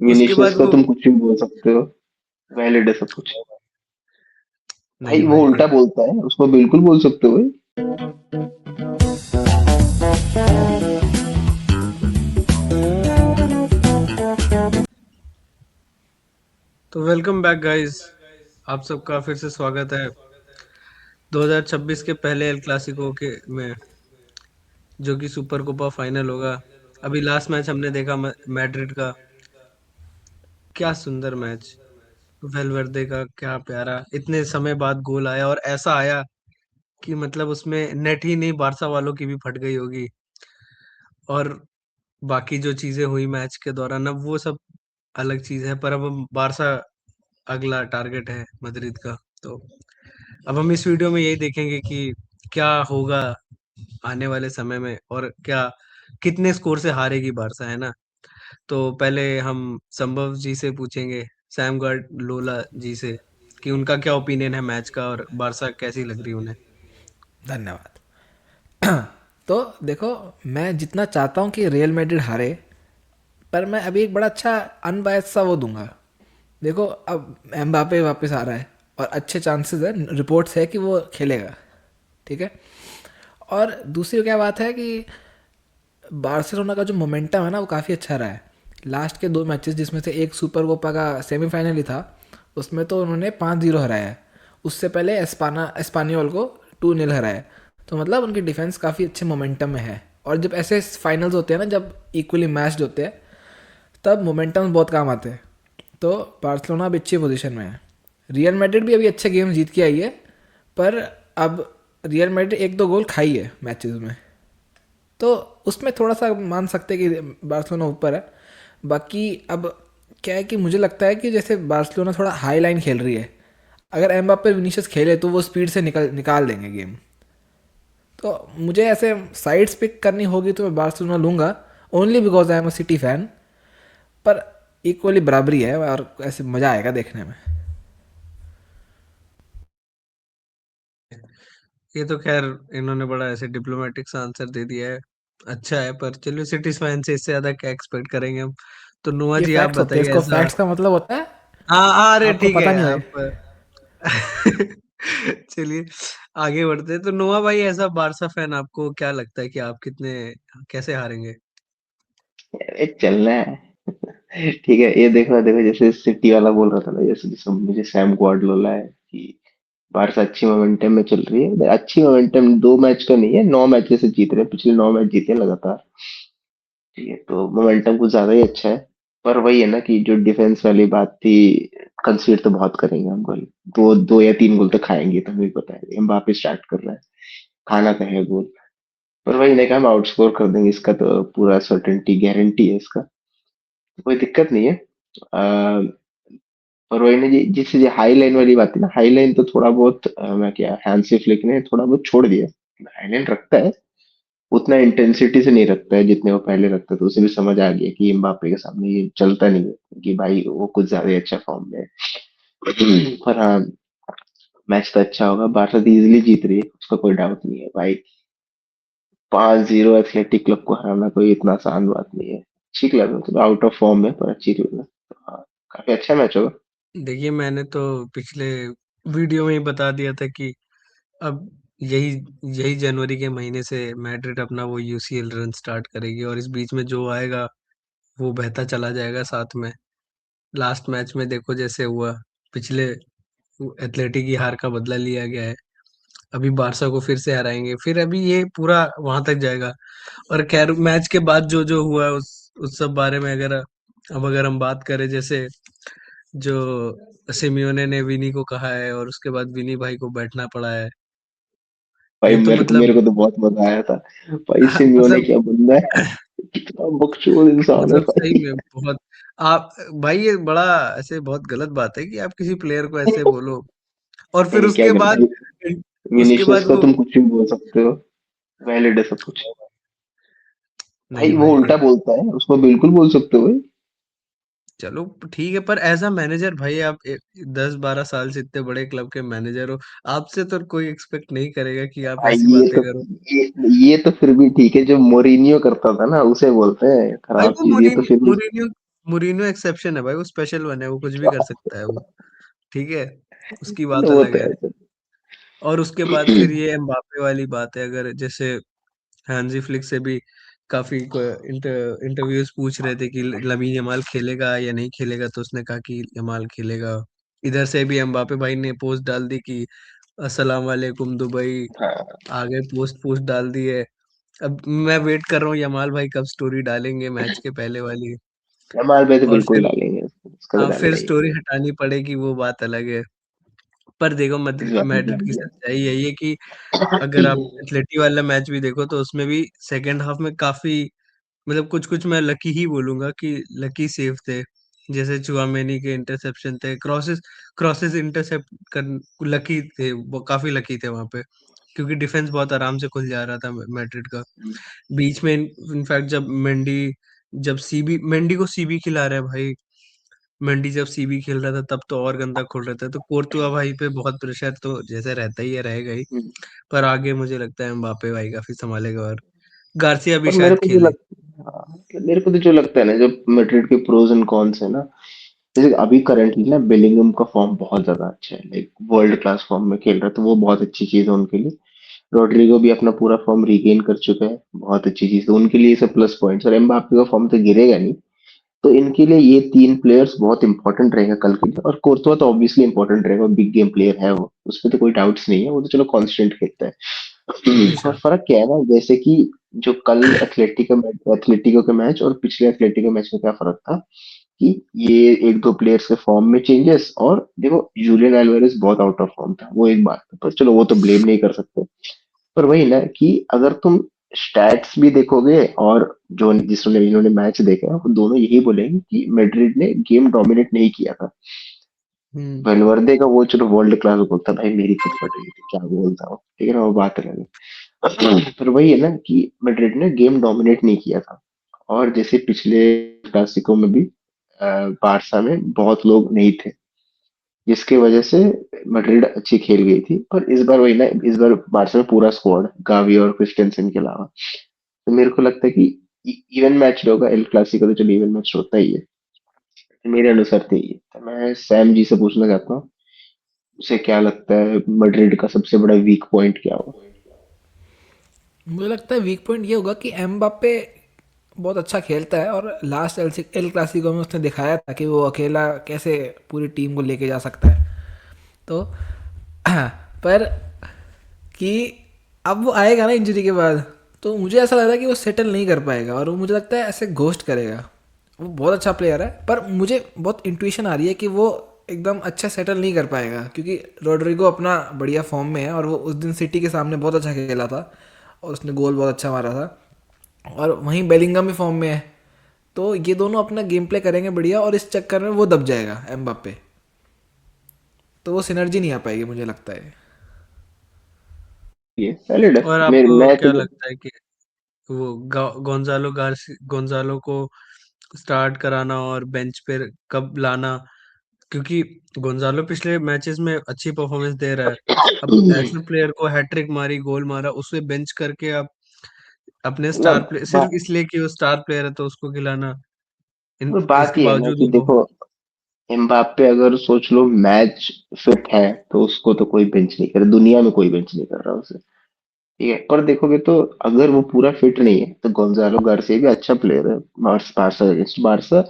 उसके विनीशियस बाद का वो तुम कुछ भी बोल सकते हो, वैलिड है सब कुछ। भाई नहीं वो भाई। उल्टा बोलता है, उसको बिल्कुल बोल सकते हो भाई। तो वेलकम बैक गाइस, आप सबका फिर से स्वागत है 2026 के पहले एल क्लासिको के में, जो कि सुपर कोपा फाइनल होगा। अभी लास्ट मैच हमने देखा मैड्रिड का। क्या सुंदर मैच। वेलवर्दे का क्या प्यारा, इतने समय बाद गोल आया और ऐसा आया कि मतलब उसमें नेट ही नहीं, बारसा वालों की भी फट गई होगी। और बाकी जो चीजें हुई मैच के दौरान, अब वो सब अलग चीज है। पर अब बारसा अगला टारगेट है मद्रिद का। तो अब हम इस वीडियो में यही देखेंगे कि क्या होगा आने वाले समय में, और क्या कितने स्कोर से हारेगी बारसा, है ना। तो पहले हम संभव जी से पूछेंगे, सैम लोला जी से, कि उनका क्या ओपिनियन है मैच का और बारसा कैसी लग रही उन्हें। धन्यवाद। तो देखो, मैं जितना चाहता हूँ कि रियल मैड्रिड हारे, पर मैं अभी एक बड़ा अच्छा अनबायस सा वो दूंगा। देखो, अब एम्बापे वापस आ रहा है और अच्छे चांसेस है, रिपोर्ट्स है कि वो खेलेगा। ठीक है। और दूसरी क्या बात है कि बार्सिलोना का जो मोमेंटम है ना, वो काफ़ी अच्छा रहा है। लास्ट के 2 मैचेस, जिसमें से एक सुपर कोपा का सेमीफाइनल ही था, उसमें तो उन्होंने 5-0 हराया है। उससे पहले एस्पानियोल को 2-0 हराया है। तो मतलब उनकी डिफेंस काफ़ी अच्छे मोमेंटम में है। और जब ऐसे फाइनल्स होते हैं ना, जब इक्वली मैच्ड होते हैं, तब मोमेंटम बहुत काम आते हैं। तो बार्सिलोना अभी अच्छी पोजीशन में है। रियल मैड्रिड भी अभी अच्छे गेम जीत के आई है, पर अब रियल मैड्रिड 1-2 गोल खाई है मैचेस में। तो उसमें थोड़ा सा मान सकते हैं कि बार्सिलोना ऊपर है। बाकी अब क्या है कि मुझे लगता है कि जैसे बार्सिलोना थोड़ा हाई लाइन खेल रही है, अगर एम्बाप्पे विनीशियस खेले तो वो स्पीड से निकाल देंगे गेम। तो मुझे ऐसे साइड्स पिक करनी होगी तो मैं बार्सिलोना लूँगा, only because I am a city fan. पर इक्वली बराबरी है और ऐसे मज़ा आएगा देखने में। ये तो खैर इन्होंने बड़ा ऐसे डिप्लोमेटिक सा आंसर दे दिया है। अच्छा है, पर चलिए सिटीज फैन से इससे ज्यादा क्या एक्सपेक्ट करेंगे हम। तो नुआ ये जी आप फैक्ट्स होते हैं, बताइए इसको ऐसा। फैक्ट्स का मतलब होता है हाँ, अरे आपको ठीक पता है नहीं होए। आप। चलिए आगे बढ़ते हैं। तो नोआ भाई, ऐसा बारसा फैन, आपको क्या लगता है कि आप कितने, कैसे हारेंगे। अरे चलना है। ठीक है, ये देखो देखो, जैसे सिटी वाला बोल रहा था ना, जैसे जैसे मुझे सैम गवार्डियोला है कि बारसा अच्छी मोमेंटम में चल रही है। अच्छी मोमेंटम 2 मैच का नहीं है, 9 मैचेस से जीत रहे हैं, पिछले 9 मैच जीते हैं लगातार। ठीक है, तो मोमेंटम कुछ ज्यादा ही अच्छा है। पर वही है ना कि जो डिफेंस वाली बात थी, कंसीडर तो बहुत करेंगे हम गोल। दो दो या 3 गोल तो खाएंगे, तो हमें पता है एम्बापे स्टार्ट कर रहा है, खाना तो है गोल। पर वही नहीं, हम आउटस्कोर कर देंगे, इसका तो पूरा सर्टेनिटी गारंटी है इसका। कोई दिक्कत नहीं है। और वही ना जी, जिससे ये हाई लाइन वाली बात है ना, हाई लाइन तो थोड़ा बहुत मैं क्या, हैंसी फ्लिक ने थोड़ा बहुत छोड़ दिया। हाई लाइन रखता है, उतना इंटेंसिटी से नहीं रखता है जितने वो पहले रखता था। तो उसे भी समझ आ गया कि एम्बापे के सामने ये चलता नहीं है, कि भाई वो कुछ ज्यादा ही अच्छा फॉर्म में है। पर हाँ, मैच तो अच्छा होगा, बारसा तो इजिली जीत रही है, उसका कोई डाउट नहीं है भाई। 5-0 एथलेटिक क्लब को हराना कोई इतना आसान बात नहीं है। अच्छी क्लब है, मतलब आउट ऑफ फॉर्म है पर अच्छी क्लब है। तो हाँ, काफी अच्छा मैच होगा। देखिए मैंने तो पिछले वीडियो में ही बता दिया था कि अब यही यही जनवरी के महीने से मैड्रिड अपना वो यूसीएल रन स्टार्ट करेगी, और इस बीच में जो आएगा वो बहता चला जाएगा साथ में। लास्ट मैच में देखो जैसे हुआ, पिछले एथलेटिक की हार का बदला लिया गया है। अभी बारसा को फिर से हराएंगे, फिर अभी ये पूरा वहां तक जाएगा। और खैर मैच के बाद जो जो हुआ उस सब बारे में अगर अब अगर हम बात करें, जैसे जो सिमियोने ने विनी को कहा है और उसके बाद विनी भाई को बैठना पड़ा है, भाई ये तो मेरे को मतलब तो बहुत मजा आया था। भाई सिमियोने मतलब क्या बंदा है, कितना बकचोद इंसान है मतलब सही भाई। में बहुत। आप भाई, ये बड़ा ऐसे बहुत गलत बात है कि आप किसी प्लेयर को ऐसे बोलो, और फिर नहीं, क्या उसके करता बाद है, उसके विनीशियस बाद का वो। तुम कुछ भी बोल सकते हो, वैलिड है सब कुछ। भाई नहीं वो भाई, उल्टा बोलता है, उसको बिल्कुल बोल सकते हो भाई। चलो ठीक है, पर एज अ मैनेजर भाई, आप 10-12 साल से इतने बड़े क्लब के मैनेजर हो, आपसे तो कोई एक्सपेक्ट नहीं करेगा कि आप भाई ऐसी बातें करो। ये ये तो फिर भी ठीक है, जो मोरिनियो करता था ना उसे बोलते हैं भाई खराब वो चीज, ये तो फिर भी। मोरिनियो मुरीनो एक्सेप्शन है भाई, वो स्पेशल वन है, वो कुछ भी कर सकता है वो, ठीक है, उसकी बात वो अलग तो है। है सर। और उसके बाद फिर ये एम्बापे वाली बात है, अगर जैसे हैंजी फ्लिक से भी काफी इंटरव्यूज पूछ रहे थे कि लमीन यमाल खेलेगा या नहीं खेलेगा, तो उसने कहा कि यमाल खेलेगा। इधर से भी एम्बापे भाई ने पोस्ट डाल दी कि अस्सलाम वालेकुम दुबई, हाँ, आगे पोस्ट पोस्ट डाल दी है। अब मैं वेट कर रहा हूँ यमाल भाई कब स्टोरी डालेंगे मैच के पहले वाली। जमाल भाई तो और बिल्कुल फिर, डालेंगे, उसका तो हाँ, फिर डालना ही स्टोरी हटानी पड़ेगी वो बात अलग है। पर देखो है, इस बार तो मैड्रिड की डालेंगे। सच्चाई यही है कि अगर आप एथलेटी वाला मैच भी देखो तो उसमें भी सेकेंड हाफ में काफी, मतलब कुछ कुछ मैं लकी ही बोलूंगा कि लकी सेव थे। जैसे चुआमेनी के इंटरसेप्शन थे, क्रॉसेस क्रॉसेस इंटरसेप्ट कर, लकी थे वो, काफी लकी थे वहां पे, क्योंकि डिफेंस बहुत आराम से खुल जा रहा था मैड्रिड का। बीच में इनफैक्ट जब जब सीबी मेंडी को सीबी खिला रहा है भाई, मेंडी जब सीबी खेल रहा था तब तो और गंदा खोल रहा था, तो कोर्तुआ भाई पे बहुत प्रेशर तो जैसे रहता ही है, रहेगा ही। पर आगे मुझे लगता है एम्बापे भाई काफी संभालेगा, और गार्सिया भी पर शायद खेले। मेरे को तो जो लगता है ना, जो मैड्रिड के प्रोज एंड कॉन्स है ना, जैसे अभी करंटली ना बेलिंगम का फॉर्म बहुत ज्यादा अच्छा है, लाइक वर्ल्ड क्लास फॉर्म में खेल रहा है, तो वो बहुत अच्छी चीज है उनके लिए। रोड्रिगो भी अपना पूरा फॉर्म रिगेन कर चुका है, बहुत अच्छी चीज है उनके लिए, ये सब प्लस पॉइंट्स। और एम्बापे का फॉर्म तो गिरेगा नहीं, तो इनके लिए ये तीन प्लेयर्स बहुत इंपॉर्टेंट रहेगा कल के लिए। और कोर्तुआ तो ऑब्वियसली इंपॉर्टेंट रहेगा, बिग गेम प्लेयर है वो, उसपे तो कोई डाउट्स नहीं है, वो तो चलो कांस्टेंट खेलता है। और बेशक। फर्क क्या है ना, जैसे कि जो कल एथलेटिको के मैच और पिछले एथलेटिको मैच में क्या फर्क था, कि ये एक दो प्लेयर्स के फॉर्म में चेंजेस, और देखो जूलियन एल्वारेज बहुत आउट ऑफ फॉर्म था, वो एक बात है, पर चलो वो तो ब्लेम नहीं कर सकते। पर वही ना कि अगर तुम स्टैट्स भी देखोगे, और जो जिसने इन्होंने मैच देखा है, वो दोनों यही बोलेंगे कि मैड्रिड ने गेम डोमिनेट नहीं किया था। हम्म। वेलवर्दे का वो चलो वर्ल्ड क्लास बोलता, भाई मेरी खुद फट गई थी क्या बोलता हूँ, ठीक है ना, वो बात अलग है। पर वही है ना कि मैड्रिड ने गेम डोमिनेट नहीं किया था। और जैसे पिछले क्लासिको में भी बारसा में बहुत लोग नहीं थे, जिसकी वजह से मैड्रिड अच्छी खेल गई थी। पर इस बार वही ना, इस बार बारसा में पूरा स्क्वाड, गावी और क्रिस्टेंसन के अलावा, तो मेरे को लगता है कि इवन मैच होगा, एल क्लासिको तो चलो इवन मैच होता ही है, तो मेरे अनुसार तो ये है। तो मैं सैम जी से पूछना चाहता हूँ, उसे क्या लगता है मैड्रिड का सबसे बड़ा वीक पॉइंट क्या होगा? मुझे लगता है वीक पॉइंट ये होगा कि एमबाप्पे बहुत अच्छा खेलता है, और लास्ट एल क्लासिको में उसने दिखाया था कि वो अकेला कैसे पूरी टीम को लेके जा सकता है। तो पर कि अब वो आएगा ना इंजरी के बाद, तो मुझे ऐसा लग रहा है कि वो सेटल नहीं कर पाएगा, और वो मुझे लगता है ऐसे घोस्ट करेगा। वो बहुत अच्छा प्लेयर है, पर मुझे बहुत इंट्यूशन आ रही है कि वो एकदम अच्छा सेटल नहीं कर पाएगा, क्योंकि रोड्रिगो अपना बढ़िया फॉर्म में है, और वो उस दिन सिटी के सामने बहुत अच्छा खेला था, और उसने गोल बहुत अच्छा मारा था। और वहीं बेलिंगम भी फॉर्म में है, तो ये दोनों अपना गेम प्ले करेंगे बढ़िया, और इस चक्कर में वो दब जाएगा एम्बाप्पे, तो वो सिनर्जी नहीं आ पाएगी मुझे लगता है। ये सैलिड है। और मेरे आपको मैं क्या तो लगता है कि वो गोंजालो को स्टार्ट कराना और बेंच पे कब लाना, क्योंकि गोंजालो पिछले मैचेस में अच्छी परफॉर्मेंस दे रहा है। अब ऐसे प्लेयर को हैट्रिक मारी, गोल मारा, उसे बेंच करके आप अपने स्टार मतलब प्लेयर सिर्फ इसलिए कि वो स्टार प्लेयर है तो उसको खिलाना, बात इसके ये है ना बावजूद कि वो। देखो, एम्बाप्पे अगर सोच लो मैच फिट है, तो उसको तो कोई बेंच नहीं करे, दुनिया में कोई बेंच नहीं कर रहा उसे, ठीक है। पर देखोगे तो अगर वो पूरा फिट नहीं है, तो गोंजालो गार्सिया भी अच्छा प्लेयर है। बारसा अगेंस्ट बारसा,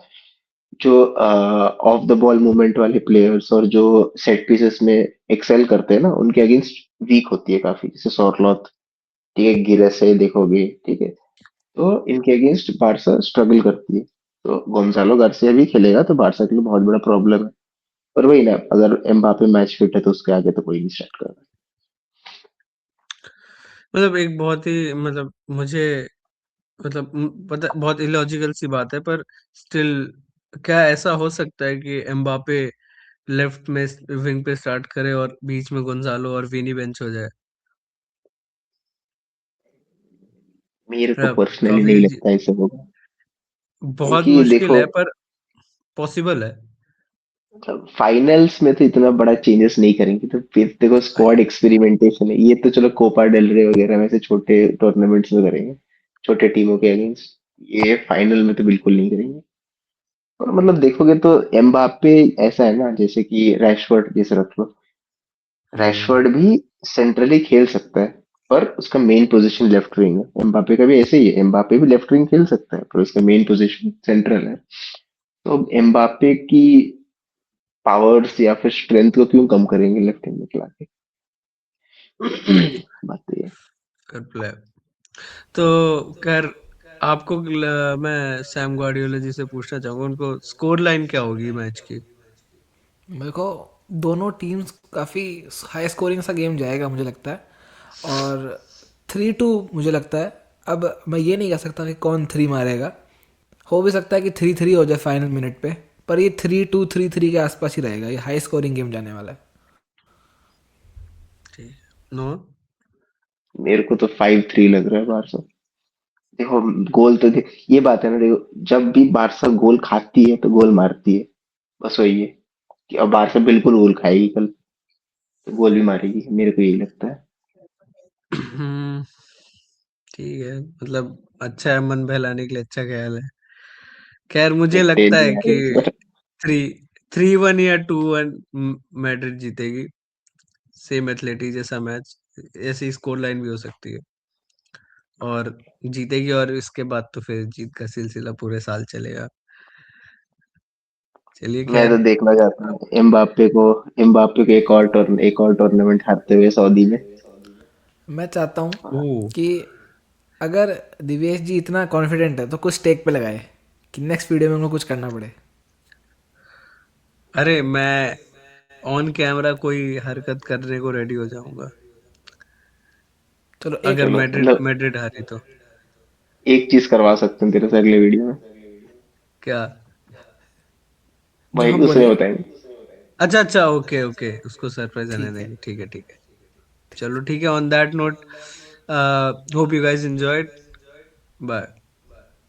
जो ऑफ द बॉल मूवमेंट वाले प्लेयर्स और जो सेट पीसेस में एक्सेल करते हैं ना, उनके अगेंस्ट वीक होती है काफी, जैसे सॉर्लॉथ, ठीक है, गिरेसे देखोगे, ठीक है, तो इनके अगेंस्ट बारसा स्ट्रगल करती है। तो गोंजालो गार्सिया भी खेलेगा तो बारसा के लिए बहुत बड़ा प्रॉब्लम है। पर वही ना, अगर एम्बापे मैच फिट है तो उसके आगे तो कोई नहीं स्टार्ट कर रहा। मतलब एक बहुत ही, मतलब मुझे, मतलब पता, बहुत इलॉजिकल सी बात है, पर स्टिल क्या ऐसा हो सकता है कि एम्बापे लेफ्ट में विंग पे स्टार्ट करे और बीच में गोंजालो और विनी बेंच हो जाए? मेरे को मतलब पर्सनली नहीं काफी लगता ऐसा होगा, बहुत क्योंकि मुश्किल देखो, है, पर पॉसिबल है। मतलब फाइनल्स में तो इतना बड़ा चेंजेस नहीं करेंगे, तो फिर देखो स्क्वाड एक्सपेरिमेंटेशन है, ये तो चलो कोपा डेल रे वगैरह में से छोटे टूर्नामेंट्स में करेंगे, छोटे टीमों के अगेंस्ट, ये फाइनल में तो बिल्कुल नहीं करेंगे। और मतलब देखोगे तो एम्बापे ऐसा है ना, जैसे कि रैशवर्ड जैसे रख लो। हम्म। रैशवर्ड भी सेंट्रली खेल सकता है, पर उसका मेन पोजीशन लेफ्ट विंग है। एम्बापे का भी ऐसे ही है, एम्बापे भी लेफ्ट विंग खेल सकता है पर उसका मेन पोजीशन सेंट्रल है। तो अब एम्बापे की पावर्स या फिर स्ट्रेंथ को क्यों कम करेंगे लेफ्ट विंग में खिला के। बात तो ये है। कर प्ले तो खैर आपको मैं सैम गार्डियोला जी से पूछना चाहूंगा, उनको स्कोर लाइन क्या होगी मैच की? मेरे को दोनों टीम्स काफ़ी हाई स्कोरिंग सा गेम जाएगा मुझे लगता है। और 3-2 मुझे लगता है। अब मैं ये नहीं कह सकता कि कौन 3 मारेगा। हो भी सकता है कि 3-3 हो जाए फाइनल मिनट पे। पर ये 3-2 3-3 के आसपास ही रहेगा, ये हाई स्कोरिंग गेम जाने वाला है। ठीक है। नो। मेरे को तो 5-3 लग रहा है बारसा। देखो, गोल तो देख, ये बात है ना, देखो जब भी बारसा गोल खाती है तो गोल मारती है। बस वही है कि अब बारसा बिल्कुल गोल खाएगी कल, तो गोल भी मारेगी, मेरे को यही लगता है। हम्म, ठीक है, मतलब अच्छा है, मन बहलाने के लिए अच्छा ख्याल है। खैर मुझे देखते लगता है नहीं कि यार इस बार। 3-1 या 2-1 मैड्रिड जीतेगी। सेम एथलेटिक जैसा मैच, ऐसी स्कोर लाइन भी हो सकती है और जीतेगी, और इसके बाद तो फिर जीत का सिलसिला पूरे साल चलेगा। चलिए मैं तो खैर। देखना चाहता हूँ एम्बाप्पे को एक और टूर्नामेंट हारते हुए सऊदी में। मैं चाहता हूँ ओह। कि अगर दिवेश जी इतना कॉन्फिडेंट है तो कुछ टेक पे लगाए कि नेक्स्ट वीडियो में उनको कुछ करना पड़े। अरे मैं ऑन कैमरा कोई हरकत करने को रेडी हो जाऊंगा चलो एक अगर चलो मैड्रिड मतलब मैड्रिड हारी तो। एक चीज करवा सकते हैं तेरे से अगले वीडियो में, क्या? जो भाई हम उसमें बोले। बताएंगे। अच्छा अच्छा, ओके ओके, उसको सरप्राइज देने ठीक है। देंगे, ठीक है ठीक है। चलो ठीक है, on that note, hope you guys enjoyed. Bye.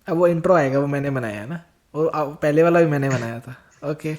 अब वो इंट्रो आएगा, वो मैंने बनाया है ना। वो पहले वाला भी मैंने बनाया था। ओके।